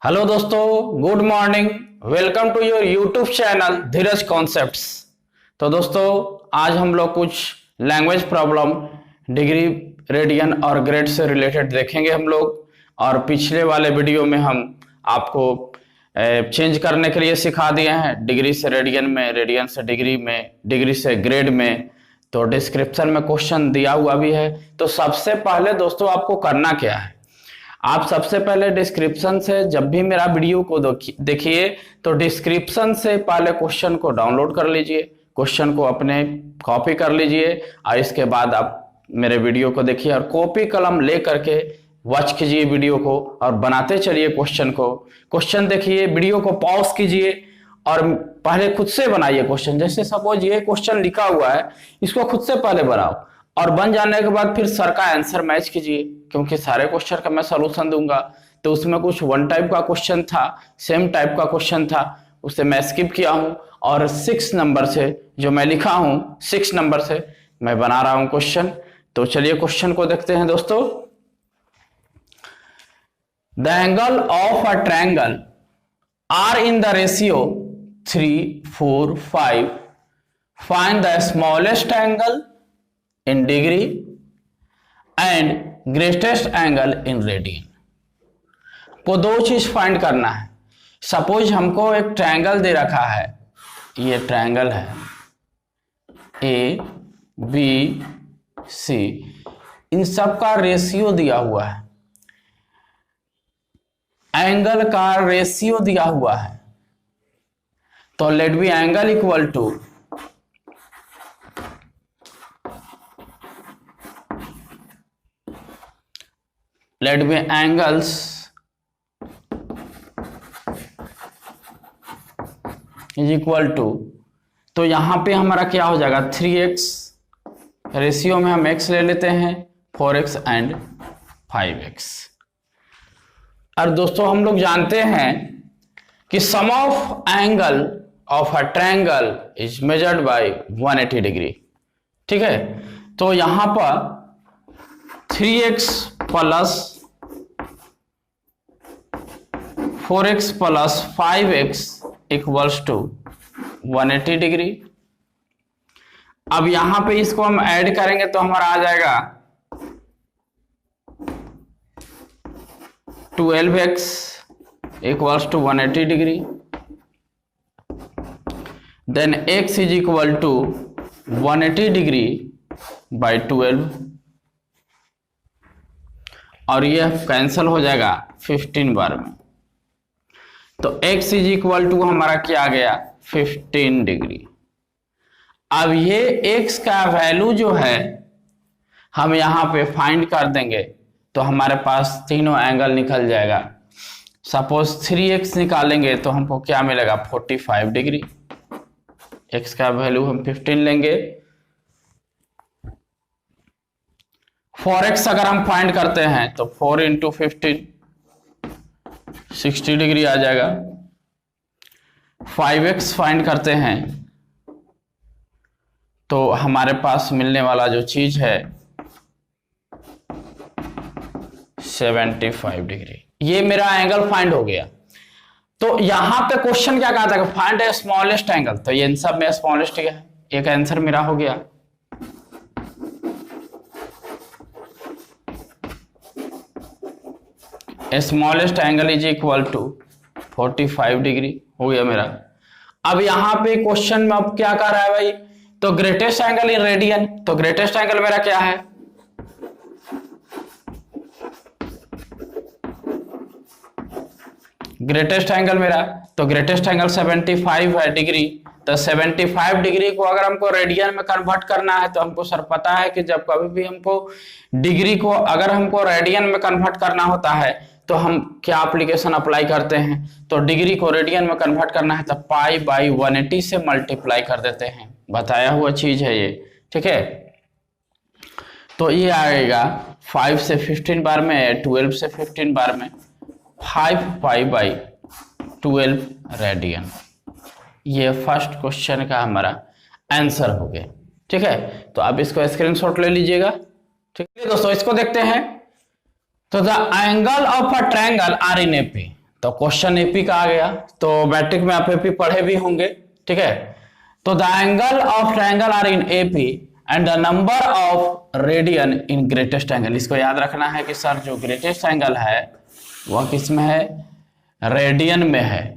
Hello दोस्तों, good morning. Welcome to your YouTube channel Dheeraj concepts. तो दोस्तों, आज हम लोग कुछ लैंग्वेज प्रॉब्लम डिग्री, रेडियन और ग्रेड से रिलेटेड देखेंगे हम लोग। और पिछले वाले वीडियो में हम आपको चेंज करने के लिए सिखा दिए हैं, डिग्री से रेडियन में, रेडियन से डिग्री में, डिग्री से ग्रेड में। तो डिस्क्रिप्शन में क्वेश्चन दिया हुआ भी है। तो सबसे पहले दोस्तों आपको करना क्या है, आप सबसे पहले डिस्क्रिप्शन से जब भी मेरा वीडियो को देखिए तो डिस्क्रिप्शन से पहले क्वेश्चन को डाउनलोड कर लीजिए, क्वेश्चन को अपने कॉपी कर लीजिए और इसके बाद आप मेरे वीडियो को देखिए और कॉपी कलम ले करके वॉच कीजिए वीडियो को और बनाते चलिए क्वेश्चन को। क्वेश्चन देखिए, वीडियो को पॉज कीजिए और पहले खुद से बनाइए क्वेश्चन। जैसे सपोज ये क्वेश्चन लिखा हुआ है, इसको खुद से पहले बनाओ और बन जाने के बाद फिर सर का आंसर मैच कीजिए, क्योंकि सारे क्वेश्चन का मैं सॉल्यूशन दूंगा। तो उसमें कुछ वन टाइप का क्वेश्चन था, सेम टाइप का क्वेश्चन था, उसे मैं स्किप किया हूं और 6 नंबर से जो मैं लिखा हूं 6 नंबर से मैं बना रहा हूं क्वेश्चन। तो चलिए क्वेश्चन को देखते हैं दोस्तों। The angle of a triangle are in the ratio 3, 4, 5। Find the smallest angle in degree and greatest angle in radian। को दो चीज फाइंड करना है। सपोज हमको एक ट्रायंगल दे रखा है, ये ट्रायंगल है ए बी सी, इन सब का रेशियो दिया हुआ है, एंगल का रेशियो दिया हुआ है। तो let be angle equal to let be angles is equal to, तो यहां पे हमारा क्या हो जाएगा 3x, रेशियो में हम x ले लेते हैं 4x एंड 5x। और दोस्तों हम लोग जानते हैं कि sum of angle of a triangle is measured by 180 degree. ठीक है, तो यहां पर 3x plus 4x plus 5x equals to 180 degree. अब यहां पे इसको हम ऐड करेंगे तो हमारा आ जाएगा 12x इक्वल्स टू 180 डिग्री। Then x is equal to 180 degree by 12 और यह कैंसिल हो जाएगा 15 बार में। तो x इज इक्वल टू हमारा क्या आ गया 15 डिग्री। अब ये x का वैल्यू जो है हम यहां पे फाइंड कर देंगे तो हमारे पास तीनों एंगल निकल जाएगा। सपोज 3x निकालेंगे तो हमको क्या मिलेगा 45 डिग्री। x का वैल्यू हम 15 लेंगे। 4x अगर हम फाइंड करते हैं तो 4 इंटू 15 60 डिग्री आ जाएगा। 5x फाइंड करते हैं तो हमारे पास मिलने वाला जो चीज है 75 डिग्री। ये मेरा एंगल फाइंड हो गया। तो यहां पे क्वेश्चन क्या कहा था, फाइंड ए स्मॉलेस्ट एंगल। तो ये इन सब में स्मॉलेस्ट है, एक आंसर मेरा हो गया। Smallest angle is equal to 45 degree हो गया मेरा। अब यहां पे क्वेश्चन में अब क्या कर रहा है भाई, तो ग्रेटेस्ट एंगल इन रेडियन। तो ग्रेटेस्ट एंगल मेरा क्या है, ग्रेटेस्ट एंगल मेरा, तो ग्रेटेस्ट एंगल 75 है डिग्री। तो 75 डिग्री को अगर हमको रेडियन में कन्वर्ट करना है तो हमको सर पता है कि जब कभी भी हमको डिग्री को अगर हमको रेडियन में कन्वर्ट करना होता है तो हम क्या एप्लीकेशन अप्लाई करते हैं, तो डिग्री को रेडियन में कन्वर्ट करना है तो पाई बाई 180 से मल्टीप्लाई कर देते हैं। बताया हुआ चीज है ये, ठीक है। तो ये आएगा 5 से 15 बार में, 12 से 15 बार में 5 पाई बाई 12 रेडियन। ये फर्स्ट क्वेश्चन का हमारा आंसर हो गया। ठीक है, तो आप इसको स्क्रीनशॉट ले लीजिएगा। ठीक है दोस्तों, इसको देखते हैं। तो the angle of a triangle are in AP, तो क्वेश्चन एपी का आ गया, तो मैट्रिक में आप एपी पढ़े भी होंगे, ठीक है। तो the angle of triangle are in AP and the number of radian in greatest angle. इसको याद रखना है कि सर जो ग्रेटेस्ट एंगल है वह किस में है, रेडियन में है।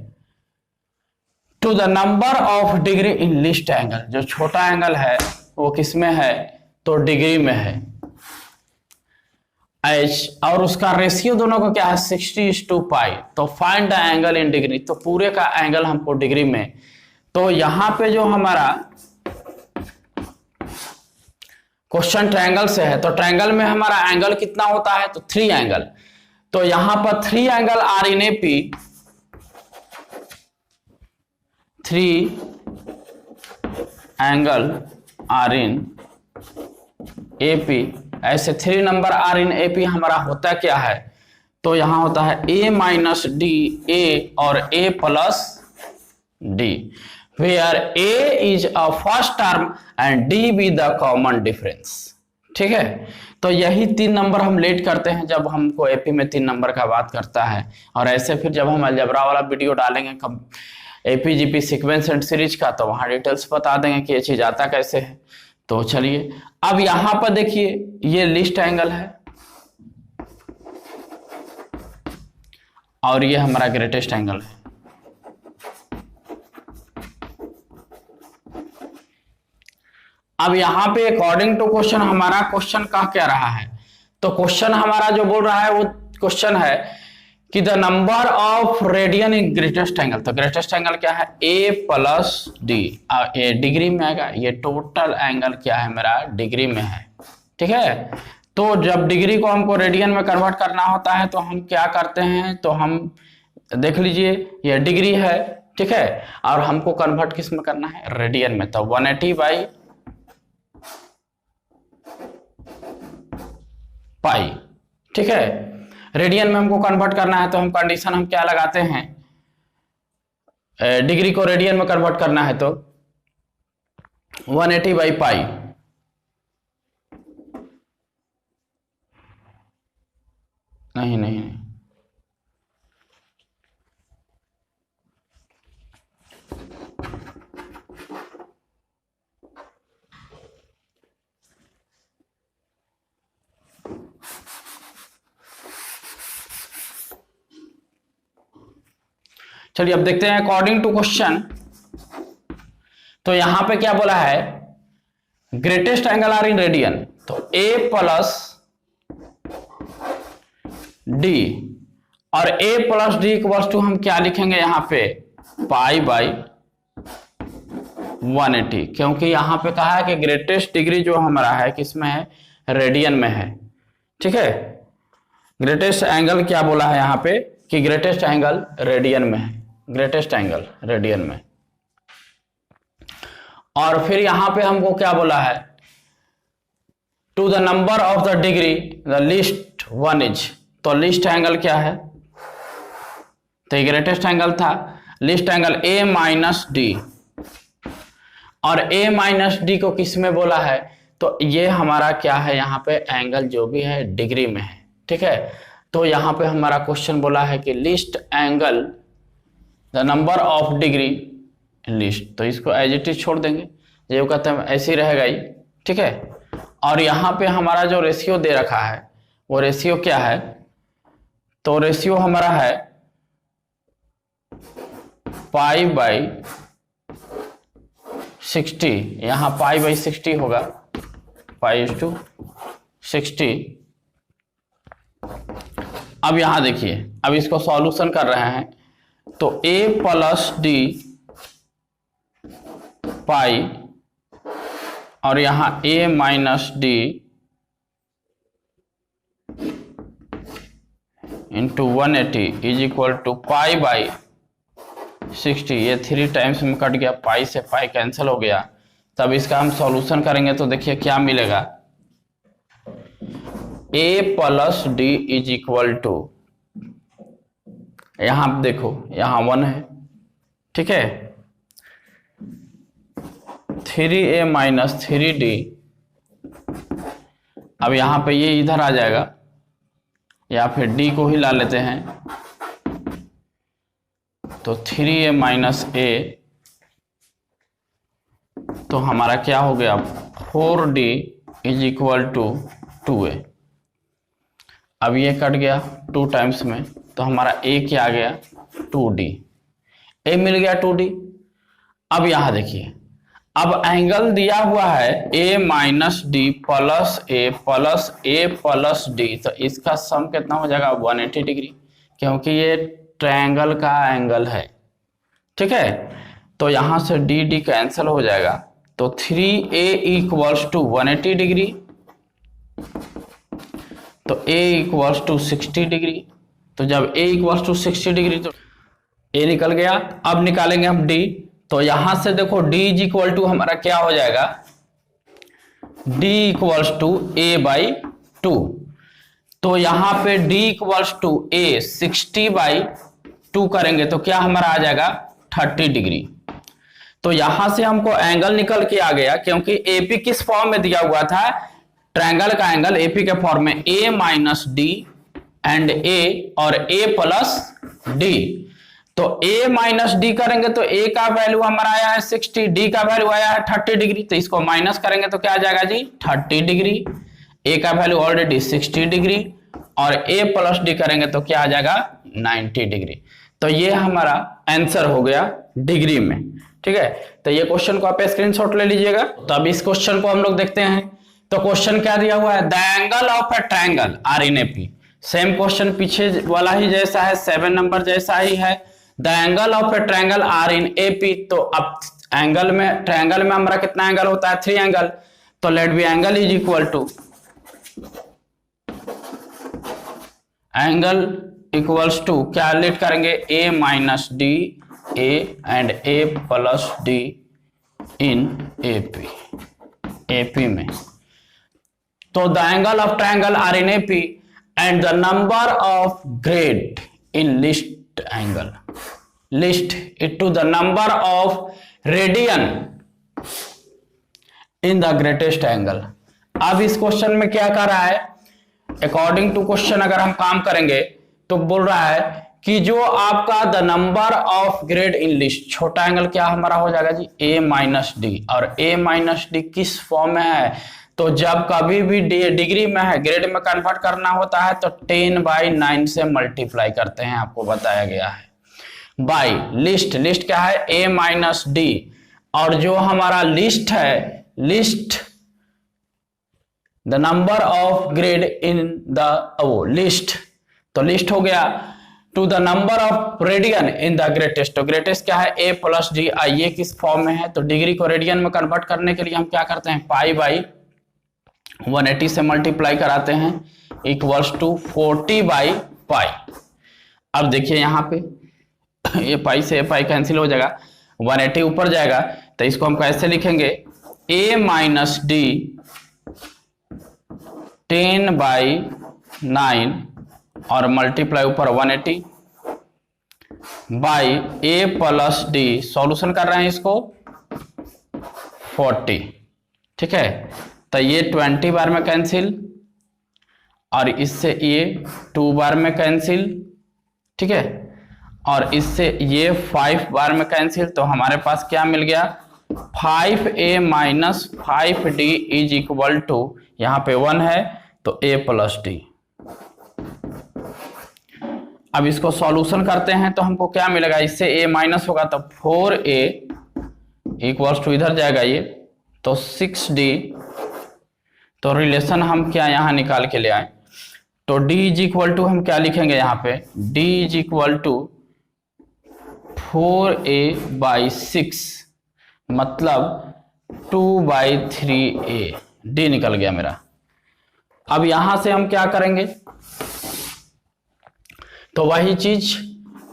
To the number of degree in least angle, जो छोटा एंगल है वो किस में है, तो डिग्री में है, एच, और उसका रेशियो दोनों को क्या है, 60:π। तो find the angle in degree, तो पूरे का एंगल हमको डिग्री में। तो यहां पे जो हमारा क्वेश्चन ट्रायंगल से है, तो ट्रायंगल में हमारा एंगल कितना होता है, तो 3 एंगल। तो यहां पर 3 angle are in AP, 3 angle are in AP, ऐसे 3 नंबर आर इन एपी हमारा होता क्या है, तो यहां होता है a माइनस डी, ए और a plus D, where a is a first term and d be the common difference। ठीक है, तो यही 3 नंबर हम लेट करते हैं जब हमको एपी में 3 नंबर का बात करता है। और ऐसे फिर जब हम अलजेब्रा वाला वीडियो डालेंगे कब AP GP sequence and series का, तो वहां डिटेल्स बता देंगे कि ये चीज आता कैसे है। तो चलिए अब यहां पर देखिए, ये लिस्ट एंगल है और ये हमारा ग्रेटेस्ट एंगल है। अब यहां पे अकॉर्डिंग टू क्वेश्चन, हमारा क्वेश्चन कह क्या रहा है, तो क्वेश्चन हमारा जो बोल रहा है वो क्वेश्चन है कि the number of radian in greatest angle. तो ग्रेटेस्ट एंगल क्या है, a प्लस डी, ये डिग्री में आएगा, ये टोटल एंगल क्या है मेरा, डिग्री में है। ठीक है, तो जब डिग्री को हमको रेडियन में कन्वर्ट करना होता है तो हम क्या करते हैं, तो हम देख लीजिए ये डिग्री है, ठीक है, और हमको कन्वर्ट किस में करना है, रेडियन में। तो 180/π, ठीक है, रेडियन में हमको कन्वर्ट करना है। तो हम कंडीशन हम क्या लगाते हैं, डिग्री को रेडियन में कन्वर्ट करना है तो 180/π। नहीं नहीं नहीं, चलिए अब देखते हैं अकॉर्डिंग टू क्वेश्चन। तो यहां पे क्या बोला है, greatest angle are in radian, तो a प्लस डी, और a plus D equals to हम क्या लिखेंगे यहां पे, π/180, क्योंकि यहां पे कहा है कि ग्रेटेस्ट डिग्री जो हमारा है किसमें है, रेडियन में है। ठीक है, ग्रेटेस्ट एंगल क्या बोला है यहां पे कि ग्रेटेस्ट एंगल रेडियन में है, ग्रेटेस्ट एंगल रेडियन में। और फिर यहां पे हमको क्या बोला है, to the number of the degree the least one is, तो लीस्ट एंगल क्या है, तो ये ग्रेटेस्ट एंगल था, least angle a minus D, और a माइनस डी को किस में बोला है, तो ये हमारा क्या है, यहाँ पे एंगल जो भी है डिग्री में है। ठीक है, तो यहाँ पे हमारा क्वेश्चन बोला है कि list angle the number of degree list, तो इसको एज इट इज छोड़ देंगे, जो कहते हैं ऐसे ही रहेगा ही। ठीक है, और यहाँ पे हमारा जो रेशियो दे रखा है वो रेशियो क्या है, तो रेशियो हमारा है π/60, यहाँ π/60 होगा, π/60। अब यहां देखिए, अब इसको सॉल्यूशन कर रहे हैं, तो a प्लस डी पाई, और यहां a minus D into 180 is equal to π/60। ये 3 टाइम्स में कट गया, पाई से पाई कैंसिल हो गया। तब इसका हम सॉल्यूशन करेंगे तो देखिए क्या मिलेगा, a plus D is equal to, यहां देखो यहां 1 है, ठीक है, 3a माइनस 3d, अब यहां पे ये इधर आ जाएगा, या फिर d को ही ला लेते हैं, तो 3a माइनस a, तो हमारा क्या हो गया 4d is equal to 2a। अब ये कट गया 2 टाइम्स में, तो हमारा a क्या आ गया 2d, a मिल गया 2d। अब यहां देखिए, अब एंगल दिया हुआ है a minus D plus a plus a plus d, तो इसका सम कितना हो जाएगा 180 डिग्री, क्योंकि ये ट्रायंगल का एंगल है। ठीक है, तो यहां से डी कैंसिल हो जाएगा, तो 3a इक्वल्स टू 180 डिग्री, तो a इक्वल्स टू 60 डिग्री। तो जब a इक्वल्स टू 60 डिग्री तो a निकल गया। अब निकालेंगे हम d, तो यहां से देखो d इज इक्वल टू हमारा क्या हो जाएगा d equals to a by 2। तो यहां पे d equals to a 60 by 2 करेंगे तो क्या हमारा आ जाएगा 30 डिग्री। तो यहां से हमको एंगल निकल के आ गया, क्योंकि AP किस फॉर्म में दिया हुआ था, ट्रायंगल का एंगल AP के फॉर्म में a minus D and a और a प्लस d। तो a माइनस डी करेंगे तो a का वैल्यू हमारा आया है 60, d का वैल्यू आया है 30 डिग्री, तो इसको माइनस करेंगे तो क्या आ जाएगा जी 30 डिग्री। a का वैल्यू ऑलरेडी 60 डिग्री और a प्लस डी करेंगे तो क्या आ जाएगा 90 डिग्री। तो ये हमारा आंसर हो गया डिग्री में। ठीक है, तो ये क्वेश्चन को आप स्क्रीनशॉट ले लीजिएगा। तो अब इस क्वेश्चन को हम लोग देखते हैं। तो क्वेश्चन क्या दिया हुआ है, the angle of a triangle are in AP. Same question पीछे वाला ही जैसा है, 7 नंबर जैसा ही है। The angle of a triangle are in AP. तो अब एंगल में, ट्रायंगल में हमारा कितना एंगल होता है 3 एंगल, तो let be angle is equal to angle equals to क्या लेट करेंगे a minus D a and a plus D in AP में। तो the angle of triangle are in AP and the number of grade in least angle, least it to the number of radian in the greatest angle. अब इस question में क्या कर रहा है, according to question अगर हम काम करेंगे तो बोल रहा है कि जो आपका the number of grade in list, छोटा एंगल क्या हमारा हो जाएगा जी a माइनस डी, और a माइनस डी किस फॉर्म में है, तो जब कभी भी डिग्री में है ग्रेड में कन्वर्ट करना होता है तो 10/9 से मल्टीप्लाई करते हैं, आपको बताया गया है। बाई लिस्ट, लिस्ट क्या है a माइनस डी, और जो हमारा लिस्ट है, least the number of grade in the least, तो लिस्ट हो गया to the number of radian in the greatest. तो ग्रेटेस्ट क्या है a प्लस डी, ये किस फॉर्म में है, तो डिग्री को रेडियन में कन्वर्ट करने के लिए हम क्या करते हैं पाई बाई 180 से मल्टीप्लाई कराते हैं इक्वल्स टू 40 बाई पाई। अब देखिए यहाँ पे ये पाई से पाई कैंसिल हो जाएगा, 180 ऊपर जाएगा, तो इसको हम कैसे लिखेंगे a माइनस डी 10/9 और मल्टीप्लाई ऊपर 180 by a plus D, solution कर रहे हैं इसको 40। ठीक है, तो ये 20 बार में कैंसिल और इससे ये 2 बार में कैंसिल। ठीक है, और इससे ये 5 बार में कैंसिल, तो हमारे पास क्या मिल गया 5a minus 5d is equal to, यहाँ पे 1 है तो a प्लस डी। अब इसको सॉल्यूशन करते हैं तो हमको क्या मिलेगा, इससे a माइनस होगा तो 4a इक्वल्स टू इधर जाएगा ये तो 6d। तो रिलेशन हम क्या यहाँ निकाल के ले आए, तो d इज इक्वल टू हम क्या लिखेंगे यहाँ पे d is equal to 4a/6 मतलब 2/3a, d निकल गया मेरा। अब यहां से हम क्या करेंगे, तो वही चीज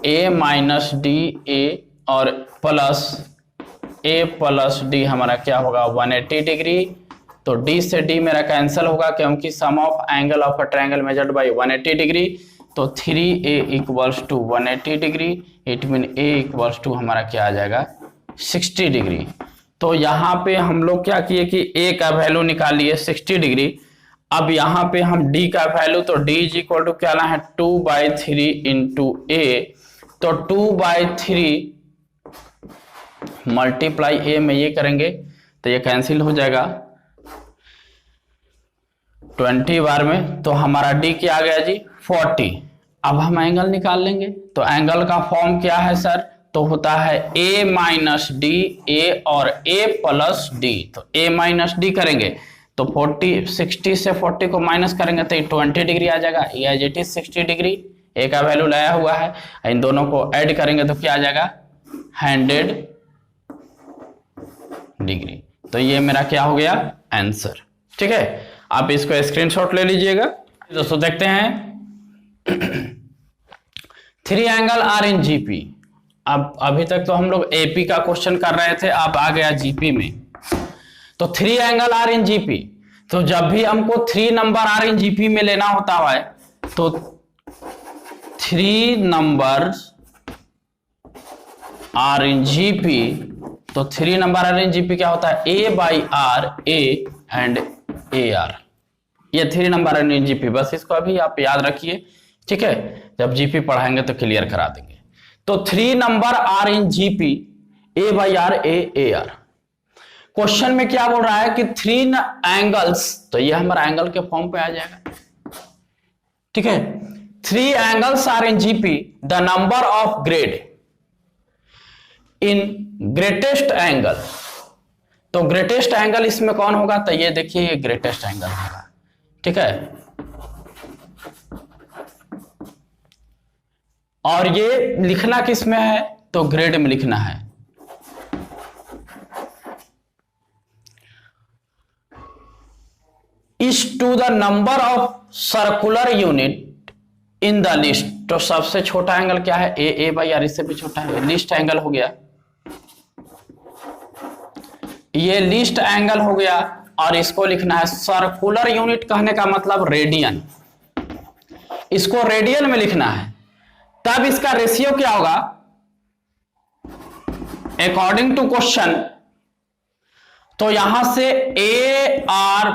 a माइनस डी a और प्लस a प्लस डी हमारा क्या होगा 180 डिग्री। तो d से d मेरा कैंसिल होगा क्योंकि sum of angle of a triangle measured by 180 degree. तो 3a equals to 180 degree, it mean a equals to हमारा क्या आ जाएगा 60 डिग्री। तो यहाँ पे हम लोग क्या किए कि a का वैल्यू निकाल लिए 60 डिग्री। अब यहाँ पे हम d का वैल्यू, तो d इज इक्वल टू क्या ना है 2/3 इंटू a तो 2/3 मल्टीप्लाई ए में ये करेंगे तो ये कैंसिल हो जाएगा 20 बार में, तो हमारा डी क्या आ गया जी 40। अब हम एंगल निकाल लेंगे, तो एंगल का फॉर्म क्या है सर, तो होता है a माइनस डी, ए और a प्लस डी। तो a माइनस डी करेंगे तो 60 से 40 को माइनस करेंगे तो 20 डिग्री आ जाएगा, as it is 60 degree, a का वैल्यू लाया हुआ है, इन दोनों को ऐड करेंगे तो क्या आ जाएगा 100 डिग्री। तो ये मेरा क्या हो गया आंसर। ठीक है, आप इसको स्क्रीनशॉट ले लीजिएगा। दोस्तों देखते हैं 3 एंगल आर इन जीपी। अब अभी तक तो हम लोग एपी का क्वेश्चन कर रहे थे, अब आ गया जीपी में। तो 3 एंगल आर इन जीपी, तो जब भी हमको 3 नंबर आर इन जीपी में लेना होता है तो 3 नंबर आर इन जीपी, तो 3 नंबर आर इन जीपी क्या होता है A by are, A and A R, ये 3 नंबर आर इन जीपी। बस इसको अभी आप याद रखिए, ठीक है, जब जीपी पढ़ाएंगे तो क्लियर करा देंगे। तो 3 number are in GP, a by are, a r. Question में क्या बोल रहा है कि 3 एंगल्स, तो ये हमारा एंगल के फॉर्म पे आ जाएगा। ठीक है, 3 angles are in GP, the number of grade in greatest angle. तो ग्रेटेस्ट एंगल इसमें कौन होगा, तो ये देखिए ये ग्रेटेस्ट एंगल होगा। ठीक है, और ये लिखना किस में है, तो ग्रेड में लिखना है। Is to the number of circular unit in the least. तो सबसे छोटा एंगल क्या है, ए बाई आर, इससे भी छोटा है, लिस्ट एंगल हो गया, ये लिस्ट एंगल हो गया। और इसको लिखना है सर्कुलर यूनिट, कहने का मतलब रेडियन, इसको रेडियन में लिखना है। तब इसका रेशियो क्या होगा अकॉर्डिंग टू क्वेश्चन, तो यहां से a r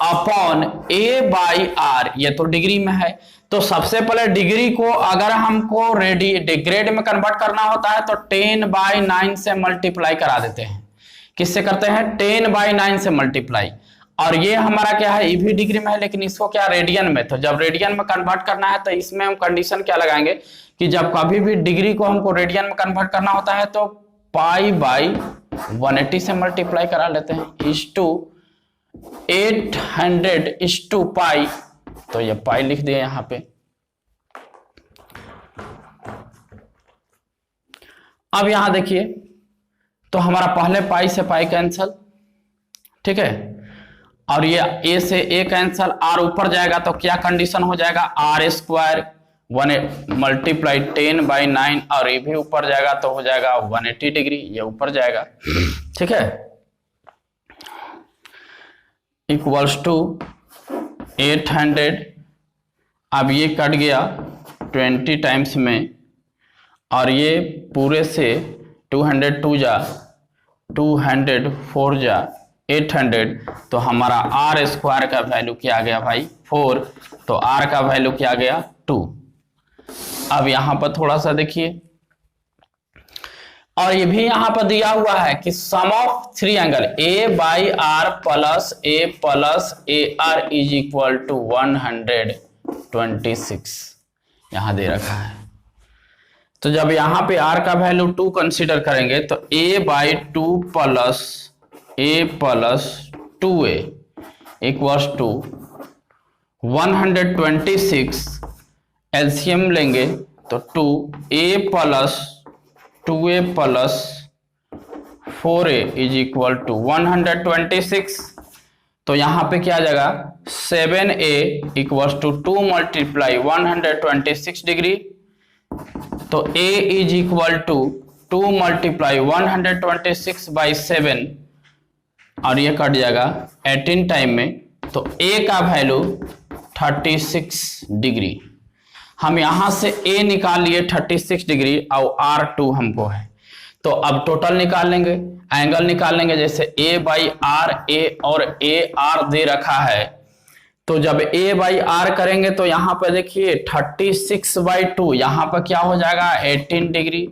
upon a by r, ये तो डिग्री में है। तो सबसे पहले डिग्री को अगर हमको ग्रेड में कन्वर्ट करना होता है तो 10/9 से मल्टीप्लाई करा देते हैं। किससे करते हैं, 10/9 से मल्टीप्लाई। और ये हमारा क्या है, ये भी डिग्री में है, लेकिन इसको क्या रेडियन में। तो जब रेडियन में कन्वर्ट करना है तो इसमें हम कंडीशन क्या लगाएंगे कि जब कभी भी डिग्री को हमको रेडियन में कन्वर्ट करना होता है तो π/180 से मल्टीप्लाई करा लेते हैं, इज टू 800 इज टू पाई। तो ये पाई लिख दिए यहां पे। अब यहां देखिए, तो हमारा पहले पाई से पाई कैंसल, ठीक है, और ये ए से ए कैंसल, आर ऊपर जाएगा तो क्या कंडीशन हो जाएगा, आर स्क्वायर 1 मल्टीप्लाई 10/9, और ये भी ऊपर जाएगा तो हो जाएगा 180 डिग्री, ये ऊपर जाएगा। ठीक है, इक्वल्स टू 800। अब ये कट गया 20 टाइम्स में, और ये पूरे से 202 जा 200 4 जा 800, तो हमारा आर स्क्वायर का वैल्यू क्या आ गया भाई 4, तो आर का वैल्यू क्या आ गया 2। अब यहां पर थोड़ा सा देखिए, और ये भी यहां पर दिया हुआ है कि sum of 3 angle A by R plus A R is equal to 126, यहां दे रखा है। तो जब यहां पे r का वैल्यू 2 कंसीडर करेंगे तो a/2 plus a plus 2a equals to 126, LCM लेंगे तो 2a plus 2a plus 4a is equal to 126। तो यहां पे क्या आ जाएगा 7a equals to 2 multiply 126 degree, तो a is equal to 2 multiply 126/7, और ये कट जाएगा 18 टाइम में, तो a का वैल्यू 36 डिग्री। हम यहां से a निकाल लिए 36 डिग्री और r2 हमको है, तो अब टोटल निकाल लेंगे, एंगल निकाल लेंगे। जैसे a बाई आर, ए और ए आर दे रखा है तो जब a बाई आर करेंगे तो यहाँ पर देखिए 36/2, यहाँ पर क्या हो जाएगा 18 डिग्री,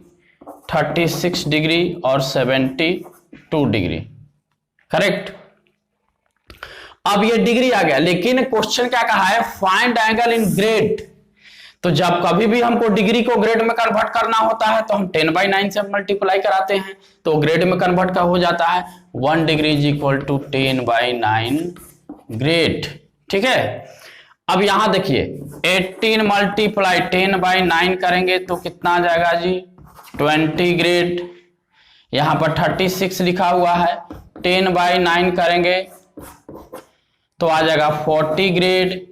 36 डिग्री और 72 डिग्री, करेक्ट। अब ये डिग्री आ गया, लेकिन क्वेश्चन क्या कहा है, फाइंड एंगल इन ग्रेड। तो जब कभी भी हमको डिग्री को ग्रेड में कन्वर्ट करना होता है तो हम 10/9 से मल्टीप्लाई कराते हैं, तो ग्रेड में कन्वर्ट का हो जाता है 1 degree is equal to 10/9 grade, ठीक है। अब यहां देखिए 18 मल्टीप्लाई 10/9 करेंगे तो कितना आ जाएगा जी 20 ग्रेड। यहां पर 36 लिखा हुआ है, 10/9 करेंगे तो आ जाएगा 40 ग्रेड।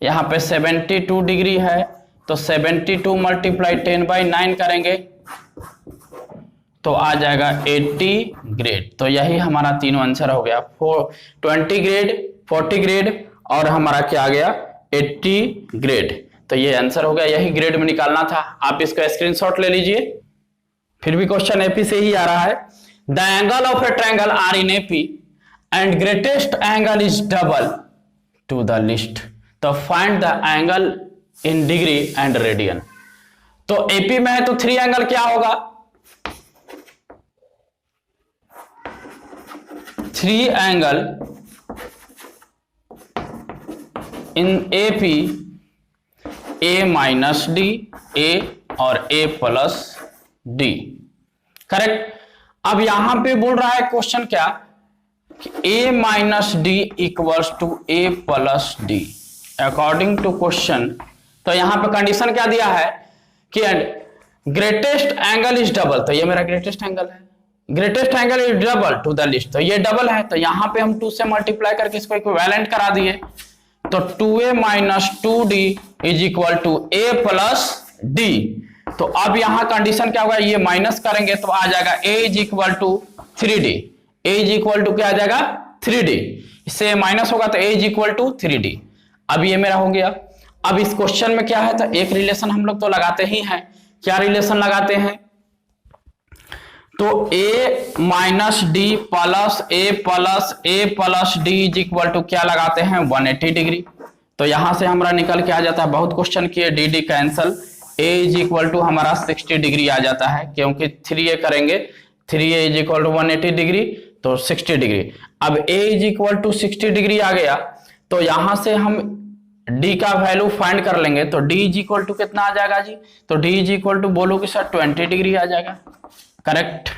यहां पे 72 डिग्री है तो 72 मल्टीप्लाई 10/9 करेंगे तो आ जाएगा 80 ग्रेड। तो यही हमारा तीनों आंसर हो गया, 20 ग्रेड, 40 ग्रेड और हमारा क्या आ गया 80 ग्रेड। तो ये आंसर हो गया, यही ग्रेड में निकालना था। आप इसका स्क्रीनशॉट ले लीजिए। फिर भी क्वेश्चन एपी से ही आ रहा है, the angle of a triangle are in AP and greatest angle is double to the least, तो find the angle in degree and radian. तो एपी में है तो 3 एंगल क्या होगा, 3 angle in AP, A minus D, A और A plus D, correct. अब यहां पे बोल रहा है क्वेश्चन क्या कि a minus D equals to a plus D according to question. तो यहां पे कंडीशन क्या दिया है कि ग्रेटेस्ट एंगल इज डबल, तो ये मेरा ग्रेटेस्ट एंगल है, greatest angle is double to the least, तो ये डबल है, तो यहां पे हम 2 से मल्टीप्लाई करके इसको इक्विवेलेंट करा दिए, तो 2a minus 2d is equal to a plus D. तो अब यहां कंडीशन क्या होगा, ये माइनस करेंगे तो आ जाएगा a is equal to 3d, a is equal to क्या आ जाएगा 3d, इससे माइनस होगा तो a is equal to 3d। अब ये मेरा हो गया। अब इस क्वेश्चन में क्या है, तो एक रिलेशन हम लोग तो लगाते ही हैं, क्या रिलेशन लगाते हैं, तो a minus D plus a plus D is equal to क्या लगाते हैं 180 डिग्री। तो यहां से हमारा निकल के आ जाता है, बहुत क्वेश्चन किए, D D cancel, a is equal to हमारा 60 डिग्री आ जाता है, क्योंकि 3a करेंगे, 3a is equal to 180 degree तो 60 डिग्री। अब a is equal to 60 degree आ गया, तो यहां से हम d का वैल्यू फाइंड कर लेंगे, तो d इज इक्वल टू कितना आ जाएगा जी, तो d इज इक्वल टू बोलो कि सर 20 डिग्री आ जाएगा, करेक्ट,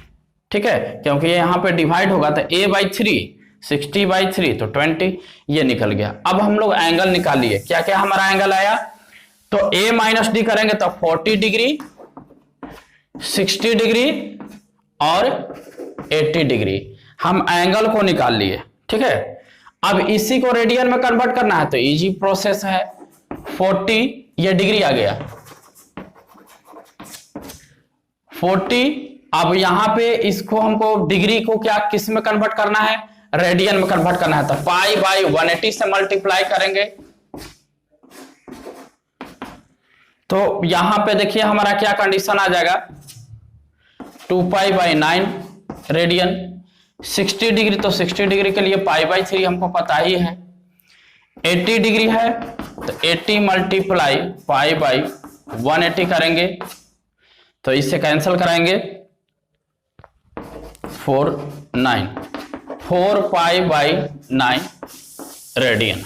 ठीक है, क्योंकि ये यहाँ पे डिवाइड होगा तो a/3 60/3 तो 20, ये निकल गया। अब हम लोग एंगल निकाल लिए, क्या क्या हमारा एंगल आया, तो a माइनस डी करेंगे तो 40 डिग्री, 60 डिग्री और 80 डिग्री, हम एंगल को निकाल लिए, ठीक है। अब इसी को रेडियन में कन्वर्ट करना है तो इजी प्रोसेस है, 40 ये डिग्री आ गया 40। अब यहां पे इसको हमको डिग्री को क्या किस में कन्वर्ट करना है, रेडियन में कन्वर्ट करना है, तो पाई बाई 180 से मल्टीप्लाई करेंगे, तो यहां पे देखिए हमारा क्या कंडीशन आ जाएगा 2π/9 रेडियन, 60 डिग्री तो 60 डिग्री के लिए π/3 हमको पता ही है, 80 डिग्री है तो 80 मल्टीप्लाई π/180 करेंगे, तो इससे कैंसिल कराएंगे 4π/9 रेडियन,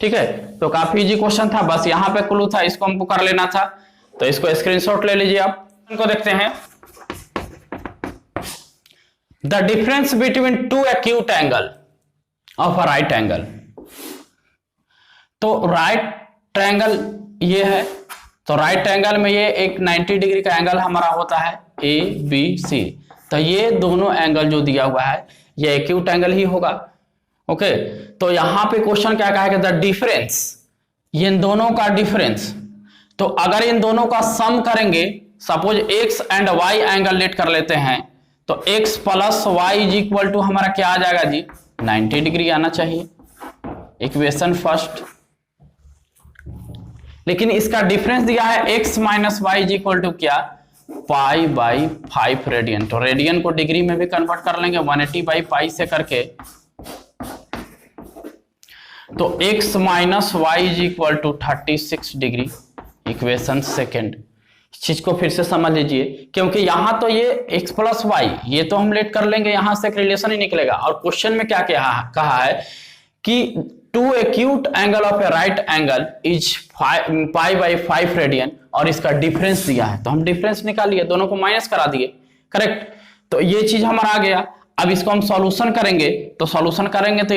ठीक है। तो काफी इजी क्वेश्चन था, बस यहां पे क्लू था, इसको हमको कर लेना था, तो इसको स्क्रीनशॉट ले लीजिए आप। इनको देखते हैं, the difference between 2 acute angle of a right angle. तो राइट ट्रायंगल ये है, तो राइट एंगल में ये एक 90 डिग्री का एंगल हमारा होता है ABC, तो ये दोनों एंगल जो दिया हुआ है ये एक्यूट एंगल ही होगा, ओके। तो यहां पे क्वेश्चन क्या कहा है, द डिफरेंस, ये इन दोनों का डिफरेंस, तो अगर इन दोनों का सम करेंगे, suppose x and y angle let कर लेते हैं, तो x plus y is equal to हमारा क्या आ जाएगा जी 90 डिग्री आना चाहिए, इक्वेशन फर्स्ट। लेकिन इसका डिफरेंस दिया है x minus Y is equal to क्या π/5 रेडियन, तो रेडियन को डिग्री में भी कन्वर्ट कर लेंगे 180/π से करके, तो x minus Y is equal to 36 degree. Equation second, इस चीज को फिर से समझ लीजिए, क्योंकि यहां तो ये x प्लस वाई ये तो हम लेट कर लेंगे, यहां से एक रिलेशन ही निकलेगा। और क्वेश्चन में क्या कहा है कि two acute angle of a right angle is pi by 5 radian, और इसका डिफरेंस दिया है, तो हम डिफरेंस निकालिए, दोनों को माइनस करा दिए, करेक्ट। तो ये चीज हमारा आ गया। अब इसको हम सॉल्यूशन करेंगे, तो सॉल्यूशन करेंगे तो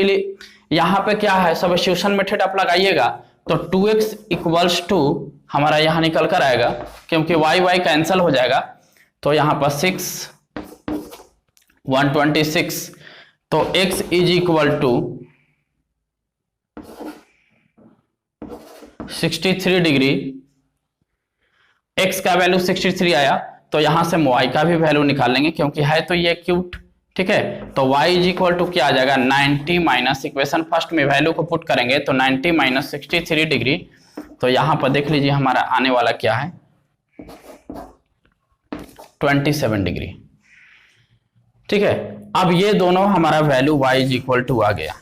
यहाँ पे क्या है, सब्स्टिट्यूशन मेथड आप लगाइएगा, तो 2x इक्वल्स टू हमारा यहाँ निकल कर आएगा, क्योंकि y कैंसिल हो जाएगा, तो यहाँ पर 6 126, तो x is equal to 63 degree. x का वैल्यू 63 आया, तो यहां से y का भी वैल्यू निकाल लेंगे, क्योंकि है तो ये एक्यूट, ठीक है। तो y इज इक्वल टू क्या आ जाएगा, 90 माइनस, इक्वेशन फर्स्ट में वैल्यू को पुट करेंगे तो 90 माइनस 63 डिग्री, तो यहां पर देख लीजिए हमारा आने वाला क्या है, 27 डिग्री, ठीक है। अब ये दोनों हमारा value y is equal to आ गया।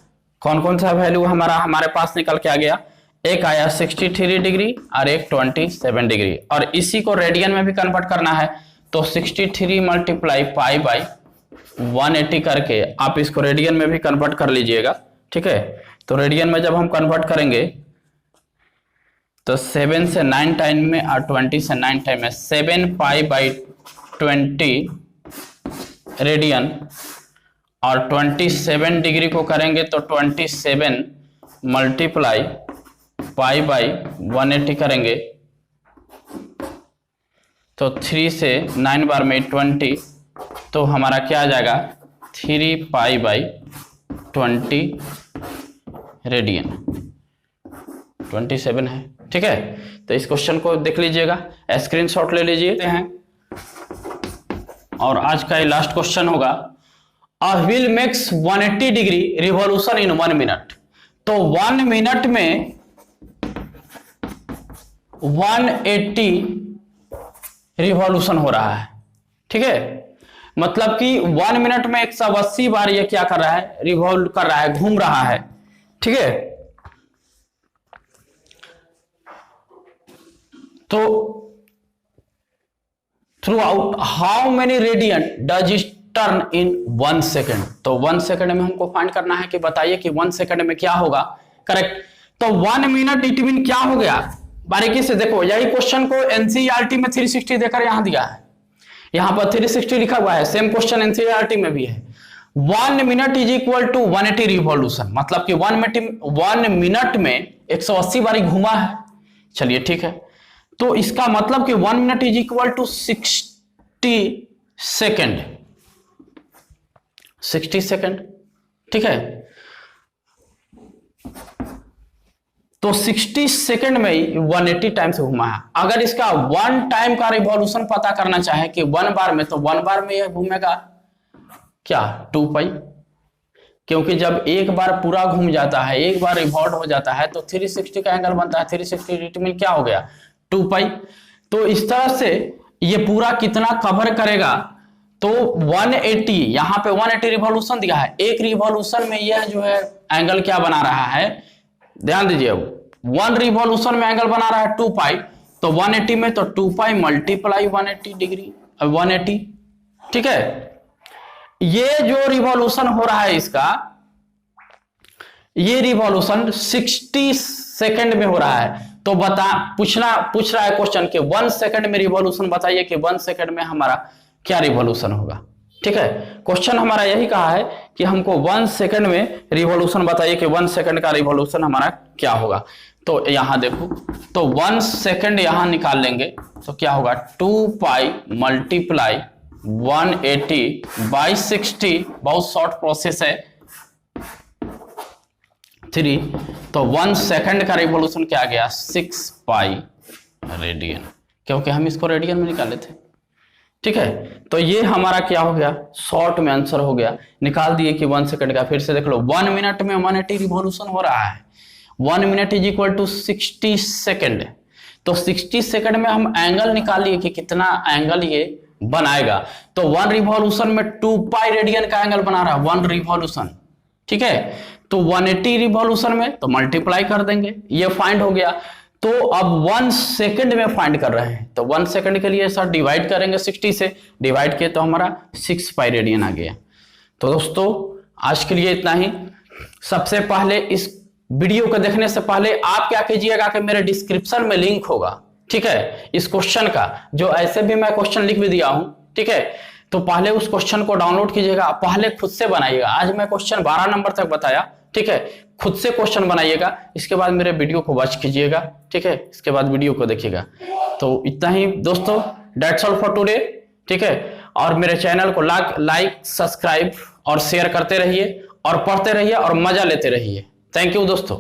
कौन कौन सा वैल्यू हमारे पास निकल के आ गया, एक आया 63 डिग्री और एक 27 डिग्री, और इसी को रेडियन में भी कन्वर्ट करना है, तो 63 मल्टीप्लाई पाई बाई 180 करके आप इसको रेडियन में भी कन्वर्ट कर लीजिएगा, ठीक है। तो रेडियन में जब हम कन्वर्ट करेंगे तो 7 से 9 टाइम में और 20 से 9 टाइम में 7 पाई बाई 20 रेडियन, और 27 डिग्री को करेंगे तो 27 मल्टीप्लाई पाई बाई 180 करेंगे, तो 3 से 9 बार में 20, तो हमारा क्या आ जाएगा 3 पाई बाई 20 रेडियन, 27 है, ठीक है। तो इस क्वेश्चन को देख लीजिएगा, स्क्रीनशॉट ले लीजिए हैं। और आज का ये लास्ट क्वेश्चन होगा, a wheel makes 180 degree revolution in 1 minute. तो 1 मिनट में 180 रिवॉल्यूशन हो रहा है, ठीक है। मतलब कि 1 मिनट में 180 बार ये क्या कर रहा है, रिवॉल्व कर रहा है, घूम रहा है, ठीक है। तो through out how many radian does it turn in 1 second. तो 1 सेकेंड में हमको फाइंड करना है कि बताइए कि 1 सेकेंड में क्या होगा, करेक्ट। तो 1 मिनट इट मीन क्या हो गया, बारीकी से देखो, यही क्वेश्चन को एनसीईआरटी में 360 देकर यहां दिया है, यहां पर 360 लिखा हुआ है, सेम क्वेश्चन एनसीईआरटी में भी है। 1 minute is equal to 180 revolution, मतलब कि 1 मिनट में 180 बारी घुमा है, चलिए ठीक है। तो इसका मतलब कि 1 minute is equal to 60 second, 60 second, ठीक है। तो 60 सेकेंड में 180 टाइम से घुमा है। अगर इसका 1 टाइम का रिवॉल्यूशन पता करना चाहे कि 1 बार में, तो 1 बार में यह घूमेगा क्या 2 पाई, क्योंकि जब एक बार पूरा घूम जाता है, एक बार रिवॉल्व हो जाता है, तो 360 का एंगल बनता है, 360 में क्या हो गया 2 पाई। तो इस तरह से ये पूरा कितना कवर करेगा, तो 180, यहां पे 180 रिवॉल्यूशन दिया है, एक रिवॉल्यूशन में यह जो है एंगल क्या बना रहा है, ध्यान दीजिए, 1 रिवॉल्यूशन में एंगल बना रहा है 2 पाई, तो 180 में तो 2 पाई मल्टीप्लाई 180 डिग्री, 180, ठीक है। ये जो रिवॉल्यूशन हो रहा है इसका, ये रिवॉल्यूशन 60 सेकेंड में हो रहा है। तो पूछ रहा है क्वेश्चन के 1 सेकेंड में रिवॉल्यूशन बताइए कि 1 सेकेंड में हमारा क्या रिवॉल्यूशन होगा, ठीक है। क्वेश्चन हमारा यही कहा है कि हमको 1 सेकेंड में रिवॉल्यूशन बताइए कि 1 सेकेंड का रिवॉल्यूशन हमारा क्या होगा। तो यहां देखो, तो 1 सेकेंड यहां निकाल लेंगे, तो क्या होगा 2 पाई मल्टीप्लाई 180 बाई 60, बहुत शॉर्ट प्रोसेस है, 3, तो 1 सेकेंड का रिवॉल्यूशन क्या आ गया 6 पाई रेडियन, क्योंकि हम इसको रेडियन में निकाले थे, ठीक है। तो ये हमारा क्या हो गया, शॉर्ट में आंसर हो गया, निकाल दिए कि 1 सेकंड का। फिर से देख लो, 1 मिनट में 180 रिवॉल्यूशन हो रहा है, 1 minute is equal to 60 second, तो 60 सेकेंड में हम एंगल निकालिए कि कितना एंगल ये बनाएगा। तो 1 रिवॉल्यूशन में 2 पाई रेडियन का एंगल बना रहा है, 1 रिवॉल्यूशन, ठीक है। तो 180 रिवॉल्यूशन में तो मल्टीप्लाई कर देंगे, ये फाइंड हो गया। तो अब 1 सेकंड में फाइंड कर रहे हैं, तो 1 सेकंड के लिए सर डिवाइड करेंगे 60 से, डिवाइड किए तो हमारा 6 पाई रेडियन आ गया। तो दोस्तों आज के लिए इतना ही। सबसे पहले इस वीडियो को देखने से पहले आप क्या कीजिएगा कि मेरे डिस्क्रिप्शन में लिंक होगा, ठीक है, इस क्वेश्चन का, जो ऐसे भी मैं क्वेश्चन लिख भी दिया हूं, ठीक है। तो पहले उस क्वेश्चन को डाउनलोड कीजिएगा, पहले खुद से बनाइएगा। आज मैं क्वेश्चन 12 नंबर तक बताया, ठीक है, खुद से क्वेश्चन बनाइएगा, इसके बाद मेरे वीडियो को वॉच कीजिएगा, ठीक है, इसके बाद वीडियो को देखिएगा। तो इतना ही दोस्तों, दैट्स ऑल फॉर टुडे, ठीक है। और मेरे चैनल को लाइक सब्सक्राइब और शेयर करते रहिए और पढ़ते रहिए और मजा लेते रहिए। थैंक यू दोस्तों।